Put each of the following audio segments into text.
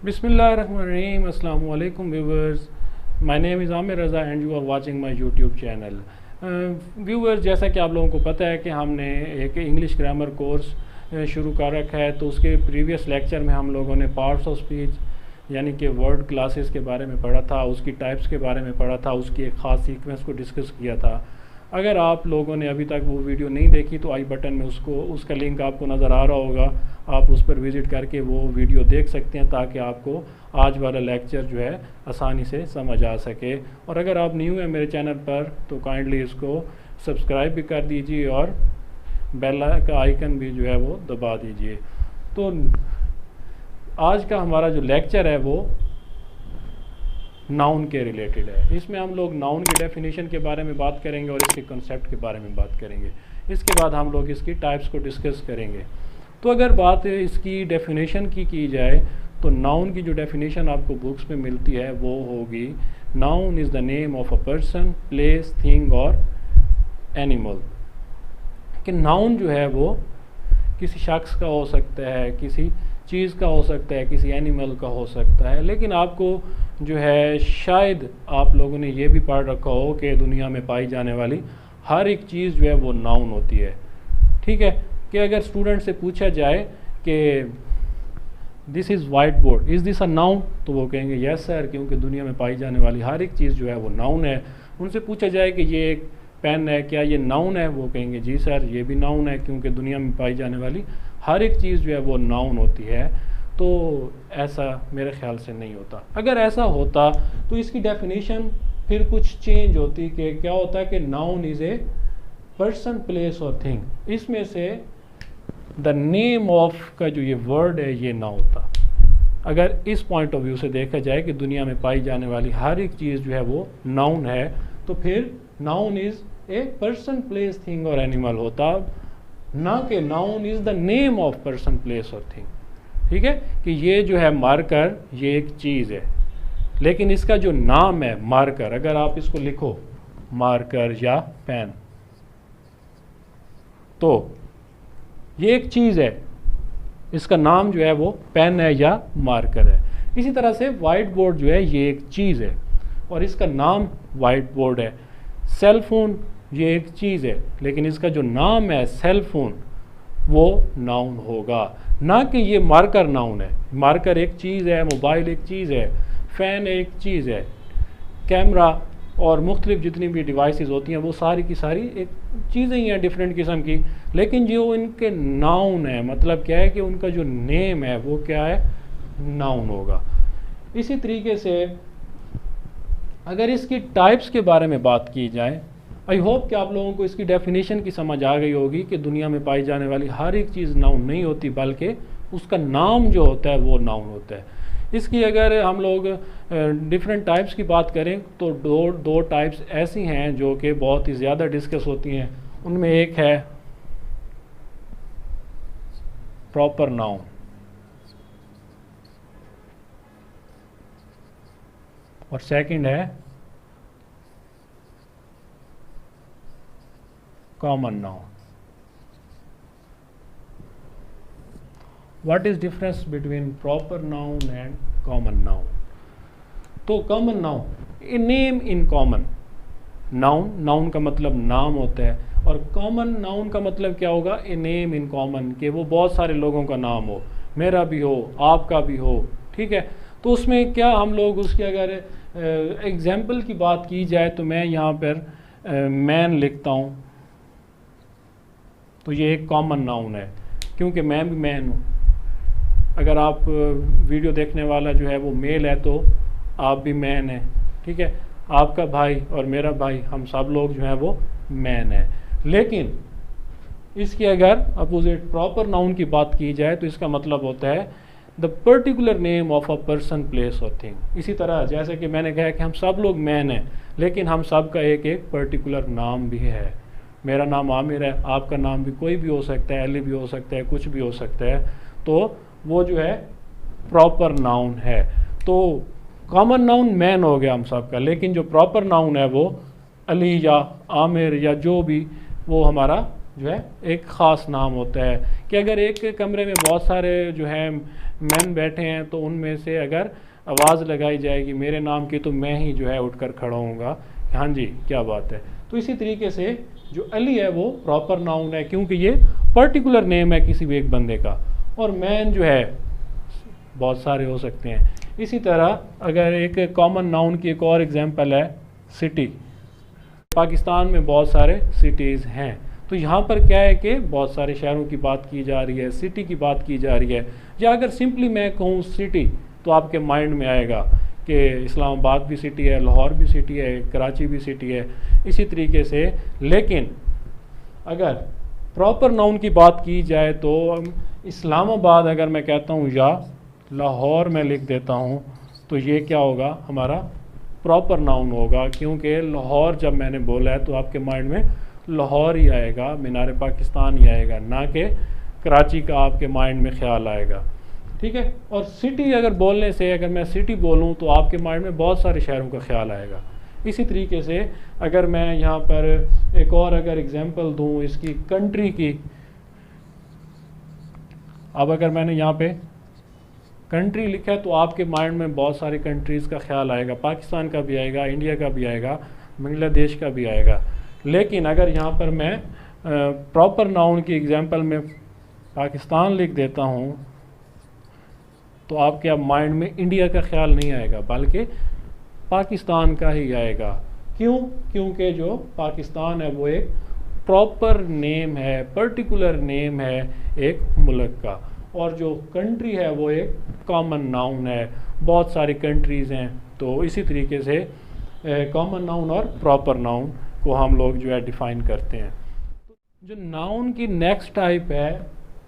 Bismillahirrahmanirrahim. Assalamu alaikum viewers. My name is Amir Raza and you are watching my YouTube channel. Viewers, जैसा कि आप लोगों को पता है कि हमने एक इंग्लिश ग्रामर कोर्स शुरू कर रखा है, तो उसके प्रीवियस लेक्चर में हम लोगों ने पार्ट्स ऑफ स्पीच यानी कि वर्ड क्लासेस के बारे में पढ़ा था, उसकी टाइप्स के बारे में पढ़ा था, उसकी एक ख़ास सीक्वेंस को डिस्कस किया था। अगर आप लोगों ने अभी तक वो वीडियो नहीं देखी तो आई बटन में उसका लिंक आपको नज़र आ रहा होगा, आप उस पर विज़िट करके वो वीडियो देख सकते हैं ताकि आपको आज वाला लेक्चर जो है आसानी से समझ आ सके। और अगर आप न्यू हैं मेरे चैनल पर तो काइंडली इसको सब्सक्राइब भी कर दीजिए और बेल का आइकन भी जो है वो दबा दीजिए। तो आज का हमारा जो लेक्चर है वो नाउन के रिलेटेड है। इसमें हम लोग नाउन की डेफिनेशन के बारे में बात करेंगे और इसके कंसेप्ट के बारे में बात करेंगे। इसके बाद हम लोग इसकी टाइप्स को डिस्कस करेंगे। तो अगर बात इसकी डेफिनेशन की जाए तो नाउन की जो डेफिनेशन आपको बुक्स में मिलती है वो होगी, noun is the name of a person, place, thing और एनिमल। कि नाउन जो है वो किसी शख्स का हो सकता है, किसी चीज़ का हो सकता है, किसी एनिमल का हो सकता है। लेकिन आपको जो है शायद आप लोगों ने ये भी पढ़ रखा हो कि दुनिया में पाई जाने वाली हर एक चीज़ जो है वो नाउन होती है। ठीक है, कि अगर स्टूडेंट से पूछा जाए कि this is white board, is this a noun, तो वो कहेंगे यस सर, क्योंकि दुनिया में पाई जाने वाली हर एक चीज़ जो है वो नाउन है। उनसे पूछा जाए कि ये एक पेन है, क्या ये नाउन है, वो कहेंगे जी सर ये भी नाउन है, क्योंकि दुनिया में पाई जाने वाली हर एक चीज़ जो है वो नाउन होती है। तो ऐसा मेरे ख्याल से नहीं होता। अगर ऐसा होता तो इसकी डेफिनेशन फिर कुछ चेंज होती कि क्या होता है कि noun is a person, place और थिंग। इसमें से द नेम ऑफ का जो ये वर्ड है ये ना होता। अगर इस पॉइंट ऑफ व्यू से देखा जाए कि दुनिया में पाई जाने वाली हर एक चीज़ जो है वो नाउन है, तो फिर noun is a person, place, thing और एनिमल होता, ना कि noun is the name of person, place और थिंग। ठीक है, कि ये जो है मार्कर ये एक चीज़ है, लेकिन इसका जो नाम है मार्कर, अगर आप इसको लिखो मार्कर या पेन, तो ये एक चीज़ है, इसका नाम जो है वो पेन है या मार्कर है। इसी तरह से वाइट बोर्ड जो है ये एक चीज़ है और इसका नाम वाइट बोर्ड है। सेल फोन ये एक चीज़ है, लेकिन इसका जो नाम है सेल फोन वो नाउन होगा, ना कि ये मार्कर नाउन है। मार्कर एक चीज़ है, मोबाइल एक चीज़ है, फ़ैन एक चीज़ है, कैमरा और मुख्तलिफ जितनी भी डिवाइसेस होती हैं वो सारी की सारी एक चीज़ें ही हैं डिफरेंट किस्म की, लेकिन जो इनके नाउन है, मतलब क्या है कि उनका जो नेम है वो क्या है, नाउन होगा। इसी तरीके से अगर इसकी टाइप्स के बारे में बात की जाए, आई होप कि आप लोगों को इसकी डेफिनेशन की समझ आ गई होगी कि दुनिया में पाई जाने वाली हर एक चीज़ नाउन नहीं होती, बल्कि उसका नाम जो होता है वो नाउन होता है। इसकी अगर हम लोग डिफरेंट टाइप्स की बात करें तो दो टाइप्स ऐसी हैं जो कि बहुत ही ज़्यादा डिस्कस होती हैं। उनमें एक है प्रॉपर नाउन और सेकंड है common noun. What is difference between proper noun and common noun? तो common noun, a name in common. Noun का मतलब नाम होता है और कॉमन नाउन का मतलब क्या होगा, ए नेम इन कॉमन, कि वो बहुत सारे लोगों का नाम हो, मेरा भी हो, आपका भी हो। ठीक है, तो उसमें क्या हम लोग उसकी अगर एग्जाम्पल की बात की जाए तो मैं यहाँ पर मैन लिखता हूँ, तो ये एक कॉमन नाउन है क्योंकि मैं भी मैन हूँ। अगर आप वीडियो देखने वाला जो है वो मेल है तो आप भी मैन हैं। ठीक है, आपका भाई और मेरा भाई, हम सब लोग जो हैं वो मैन हैं। लेकिन इसकी अगर अपोजिट प्रॉपर नाउन की बात की जाए तो इसका मतलब होता है the particular name of a person, place और थिंग। इसी तरह जैसे कि मैंने कहा कि हम सब लोग मैन हैं, लेकिन हम सब का एक एक पर्टिकुलर नाम भी है। मेरा नाम आमिर है, आपका नाम भी कोई भी हो सकता है, अली भी हो सकता है, कुछ भी हो सकता है, तो वो जो है प्रॉपर नाउन है। तो कॉमन नाउन मैन हो गया हम सब का, लेकिन जो प्रॉपर नाउन है वो अली या आमिर या जो भी, वो हमारा जो है एक ख़ास नाम होता है। कि अगर एक कमरे में बहुत सारे जो है मैन बैठे हैं तो उनमें से अगर आवाज़ लगाई जाएगी मेरे नाम की तो मैं ही जो है उठकर खड़ा होऊंगा, हाँ जी क्या बात है। तो इसी तरीके से जो अली है वो प्रॉपर नाउन है क्योंकि ये पर्टिकुलर नेम है किसी भी एक बंदे का, और मैन जो है बहुत सारे हो सकते हैं। इसी तरह अगर एक कॉमन नाउन की एक और एग्जांपल है सिटी। पाकिस्तान में बहुत सारे सिटीज़ हैं, तो यहाँ पर क्या है कि बहुत सारे शहरों की बात की जा रही है, सिटी की बात की जा रही है। या अगर सिंपली मैं कहूँ सिटी तो आपके माइंड में आएगा कि इस्लामाबाद भी सिटी है, लाहौर भी सिटी है, कराची भी सिटी है, इसी तरीके से। लेकिन अगर प्रॉपर नाउन की बात की जाए तो इस्लामाबाद अगर मैं कहता हूँ या लाहौर में लिख देता हूँ तो ये क्या होगा, हमारा प्रॉपर नाउन होगा, क्योंकि लाहौर जब मैंने बोला है तो आपके माइंड में लाहौर ही आएगा, मीनार पाकिस्तान ही आएगा, ना कि कराची का आपके माइंड में ख्याल आएगा, ठीक है। और सिटी अगर बोलने से, अगर मैं सिटी बोलूँ तो आपके माइंड में बहुत सारे शहरों का ख्याल आएगा। इसी तरीके से अगर मैं यहाँ पर एक और अगर एग्जांपल दूँ इसकी कंट्री की, अब अगर मैंने यहाँ पे कंट्री लिखा है तो आपके माइंड में बहुत सारी कंट्रीज़ का ख्याल आएगा, पाकिस्तान का भी आएगा, इंडिया का भी आएगा, बांग्लादेश का भी आएगा। लेकिन अगर यहाँ पर मैं प्रॉपर नाउन की एग्जांपल में पाकिस्तान लिख देता हूँ तो आपके माइंड में इंडिया का ख्याल नहीं आएगा बल्कि पाकिस्तान का ही आएगा। क्यों? क्योंकि जो पाकिस्तान है वो एक प्रॉपर नेम है, पर्टिकुलर नेम है एक मुल्क का, और जो कंट्री है वो एक कॉमन नाउन है, बहुत सारी कंट्रीज़ हैं। तो इसी तरीके से कॉमन नाउन और प्रॉपर नाउन को हम लोग जो है डिफ़ाइन करते हैं। जो नाउन की नेक्स्ट टाइप है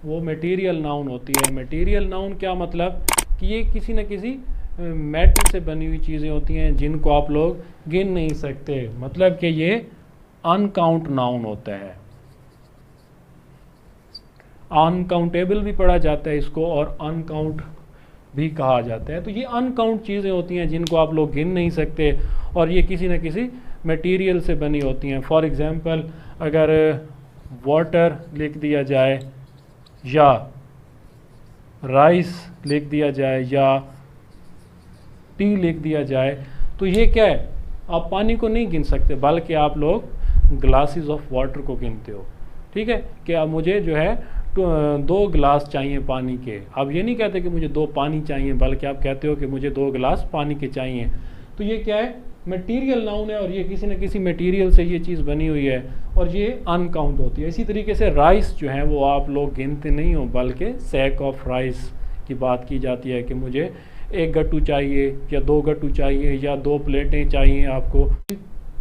वो मटेरियल नाउन होती है। मटेरियल नाउन क्या मतलब कि ये किसी न किसी मैटर से बनी हुई चीज़ें होती हैं जिनको आप लोग गिन नहीं सकते, मतलब कि ये अनकाउंट नाउन होता है। अनकाउंटेबल भी पढ़ा जाता है इसको और अनकाउंट भी कहा जाता है। तो ये अनकाउंट चीज़ें होती हैं जिनको आप लोग गिन नहीं सकते और ये किसी न किसी मटेरियल से बनी होती हैं। फॉर एग्ज़ाम्पल अगर वाटर लिख दिया जाए या राइस लिख दिया जाए या टी लिख दिया जाए तो ये क्या है, आप पानी को नहीं गिन सकते बल्कि आप लोग ग्लासेस ऑफ वाटर को गिनते हो, ठीक है। कि अब मुझे जो है 2 गिलास चाहिए पानी के, आप ये नहीं कहते कि मुझे 2 पानी चाहिए बल्कि आप कहते हो कि मुझे 2 गिलास पानी के चाहिए। तो ये क्या है, मटेरियल नाउन है और ये किसी न किसी मटेरियल से ये चीज़ बनी हुई है और ये अनकाउंट होती है। इसी तरीके से राइस जो है वो आप लोग गिनते नहीं हो बल्कि सैक ऑफ राइस की बात की जाती है कि मुझे 1 गट्टू चाहिए या 2 गट्टू चाहिए या 2 प्लेटें चाहिए आपको। इस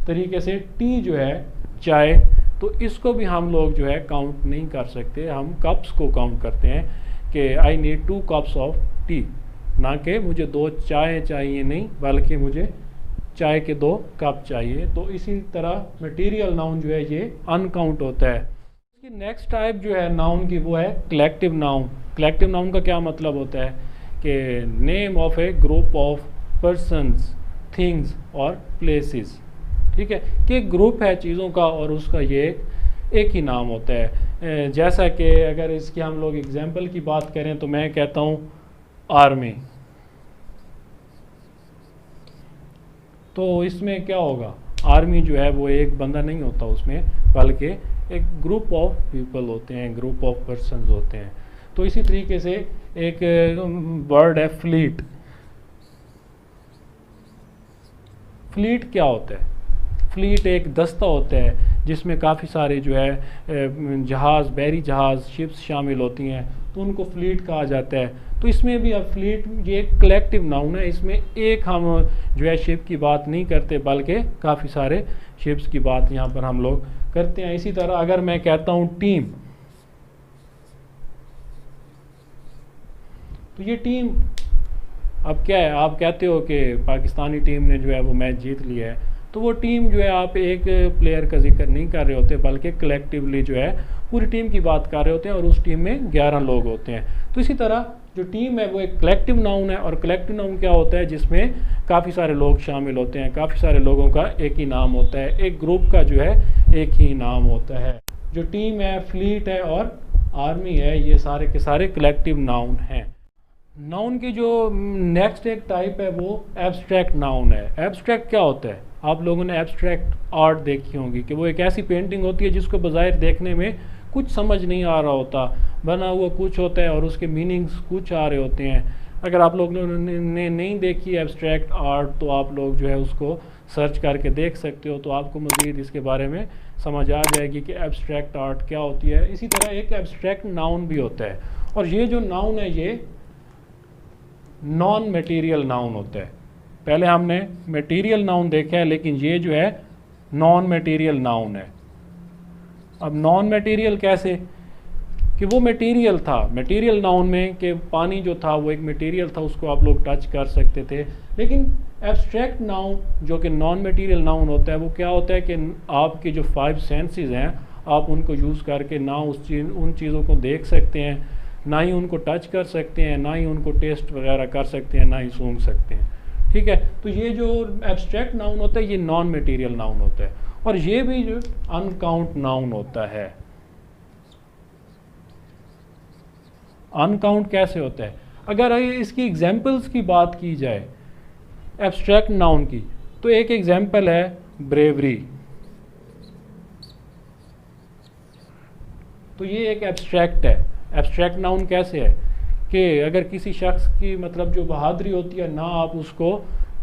तरीके से टी जो है चाय, तो इसको भी हम लोग जो है काउंट नहीं कर सकते, हम कप्स को काउंट करते हैं कि I need 2 cups of T, ना कि मुझे 2 चाय चाहिए नहीं बल्कि मुझे चाय के 2 कप चाहिए। तो इसी तरह मटेरियल नाउन जो है ये अनकाउंट होता है। इसकी नेक्स्ट टाइप जो है नाउन की वो है कलेक्टिव नाउन। कलेक्टिव नाउन का क्या मतलब होता है कि name of A group of persons, things और प्लेसेस, ठीक है, कि ग्रुप है चीज़ों का और उसका ये एक ही नाम होता है। जैसा कि अगर इसकी हम लोग एग्जांपल की बात करें तो मैं कहता हूँ आर्मी, तो इसमें क्या होगा, आर्मी जो है वो एक बंदा नहीं होता उसमें बल्कि एक ग्रुप ऑफ पीपल होते हैं, ग्रुप ऑफ पर्सन्स होते हैं। तो इसी तरीके से एक वर्ड है फ्लीट। फ्लीट क्या होता है, फ्लीट एक दस्ता होता है जिसमें काफ़ी सारे जो है जहाज़, बहरी जहाज़, शिप्स शामिल होती हैं, तो उनको फ्लीट कहा जाता है। तो इसमें भी अब फ्लीट ये एक कलेक्टिव नाउन है, इसमें एक हम जो है शिप की बात नहीं करते बल्कि काफ़ी सारे शिप्स की बात यहाँ पर हम लोग करते हैं। इसी तरह अगर मैं कहता हूँ टीम, तो ये टीम अब क्या है, आप कहते हो कि पाकिस्तानी टीम ने जो है वो मैच जीत लिया है, तो वो टीम जो है आप एक प्लेयर का जिक्र नहीं कर रहे होते बल्कि कलेक्टिवली जो है पूरी टीम की बात कर रहे होते हैं और उस टीम में 11 लोग होते हैं। तो इसी तरह जो टीम है वो एक कलेक्टिव नाउन है और कलेक्टिव नाउन क्या होता है, जिसमें काफ़ी सारे लोग शामिल होते हैं, काफ़ी सारे लोगों का एक ही नाम होता है, एक ग्रुप का जो है एक ही नाम होता है। जो टीम है, फ्लीट है और आर्मी है, ये सारे के सारे कलेक्टिव नाउन हैं। नाउन की जो नेक्स्ट एक टाइप है वो एब्स्ट्रैक्ट नाउन है। एब्स्ट्रैक्ट क्या होता है? आप लोगों ने एब्स्ट्रैक्ट आर्ट देखी होगी कि वो एक ऐसी पेंटिंग होती है जिसको बज़ाहिर देखने में कुछ समझ नहीं आ रहा होता, बना हुआ कुछ होता है और उसके मीनिंग्स कुछ आ रहे होते हैं। अगर आप लोगों ने नहीं देखी एब्स्ट्रैक्ट आर्ट तो आप लोग जो है उसको सर्च करके देख सकते हो, तो आपको मज़ीद इसके बारे में समझ आ जाएगी कि एब्स्ट्रैक्ट आर्ट क्या होती है। इसी तरह एक एब्स्ट्रैक्ट नाउन भी होता है, और ये जो नाउन है ये नॉन मटेरियल नाउन होता है। पहले हमने मटेरियल नाउन देखा है, लेकिन ये जो है नॉन मटेरियल नाउन है। अब नॉन मटेरियल कैसे? कि वो मटेरियल था, मटेरियल नाउन में कि पानी जो था वो एक मटेरियल था, उसको आप लोग टच कर सकते थे। लेकिन एब्स्ट्रैक्ट नाउन जो कि नॉन मटेरियल नाउन होता है वो क्या होता है कि आपके जो 5 सेंसेस हैं आप उनको यूज़ करके ना उन चीज़ों को देख सकते हैं, ना ही उनको टच कर सकते हैं, ना ही उनको टेस्ट वगैरह कर सकते हैं, ना ही सूंघ सकते हैं। ठीक है, तो ये जो एब्स्ट्रैक्ट नाउन होता है ये नॉन मटेरियल नाउन होता है। और ये भी जो अनकाउंट नाउन होता है। अनकाउंट कैसे होता है? अगर इसकी एग्जांपल्स की बात की जाए एब्स्ट्रैक्ट नाउन की, तो एक एग्जांपल है ब्रेवरी। तो ये एक एब्स्ट्रैक्ट है। एब्स्ट्रैक्ट नाउन कैसे है कि अगर किसी शख्स की मतलब जो बहादुरी होती है ना आप उसको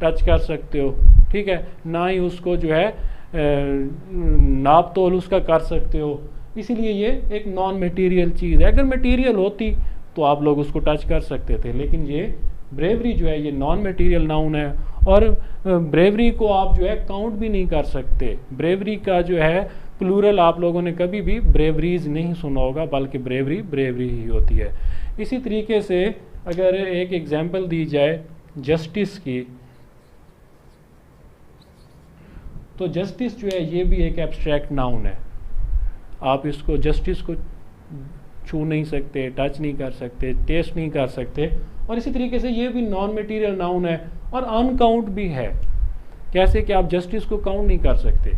टच कर सकते हो, ठीक है, ना ही उसको जो है नाप तोल उसका कर सकते हो, इसीलिए ये एक नॉन मटेरियल चीज़ है। अगर मटेरियल होती तो आप लोग उसको टच कर सकते थे, लेकिन ये ब्रेवरी जो है ये नॉन मटेरियल नाउन है। और ब्रेवरी को आप जो है काउंट भी नहीं कर सकते। ब्रेवरी का जो है प्लूरल आप लोगों ने कभी भी ब्रेवरीज नहीं सुना होगा, बल्कि ब्रेवरी ब्रेवरी ही होती है। इसी तरीके से अगर एक एग्जांपल दी जाए जस्टिस की, तो जस्टिस जो है ये भी एक एब्स्ट्रैक्ट नाउन है। आप इसको जस्टिस को छू नहीं सकते, टच नहीं कर सकते, टेस्ट नहीं कर सकते। और इसी तरीके से ये भी नॉन मटेरियल नाउन है और अनकाउंट भी है। कैसे कि आप जस्टिस को काउंट नहीं कर सकते।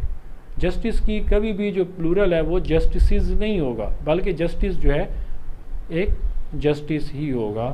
जस्टिस की कभी भी जो प्लूरल है वो जस्टिसेस नहीं होगा, बल्कि जस्टिस जो है एक जस्टिस ही होगा।